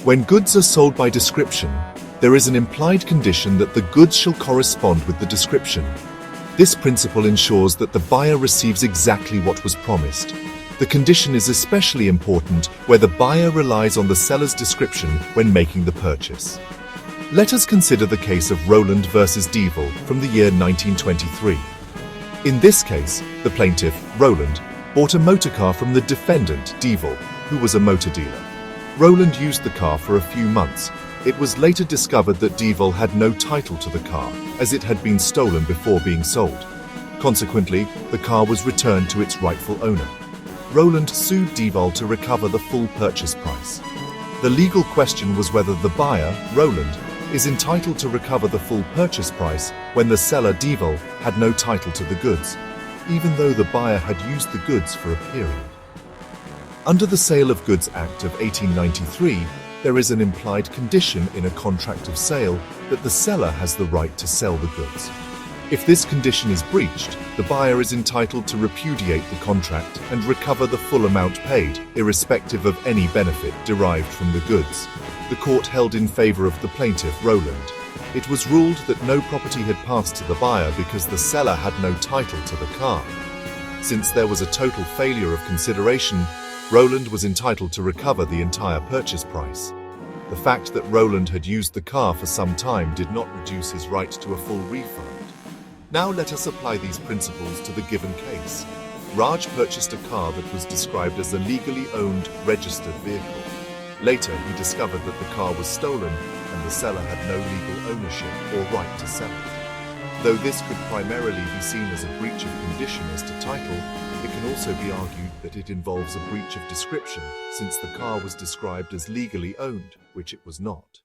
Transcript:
When goods are sold by description, there is an implied condition that the goods shall correspond with the description. This principle ensures that the buyer receives exactly what was promised. The condition is especially important where the buyer relies on the seller's description when making the purchase. Let us consider the case of Roland versus Devil from the year 1923. In this case, the plaintiff, Roland, bought a motor car from the defendant, Devil, who was a motor dealer. Roland used the car for a few months. It was later discovered that Devil had no title to the car, as it had been stolen before being sold. Consequently, the car was returned to its rightful owner. Roland sued Devil to recover the full purchase price. The legal question was whether the buyer, Roland, is entitled to recover the full purchase price when the seller, Devil, had no title to the goods, even though the buyer had used the goods for a period. Under the Sale of Goods Act of 1893, there is an implied condition in a contract of sale that the seller has the right to sell the goods. If this condition is breached, the buyer is entitled to repudiate the contract and recover the full amount paid, irrespective of any benefit derived from the goods. The court held in favor of the plaintiff, Roland. It was ruled that no property had passed to the buyer because the seller had no title to the car. Since there was a total failure of consideration, Roland was entitled to recover the entire purchase price. The fact that Roland had used the car for some time did not reduce his right to a full refund. Now let us apply these principles to the given case. Raj purchased a car that was described as a legally owned, registered vehicle. Later, he discovered that the car was stolen and the seller had no legal ownership or right to sell it. Though this could primarily be seen as a breach of condition as to title, it can also be argued that it involves a breach of description, since the car was described as legally owned, which it was not.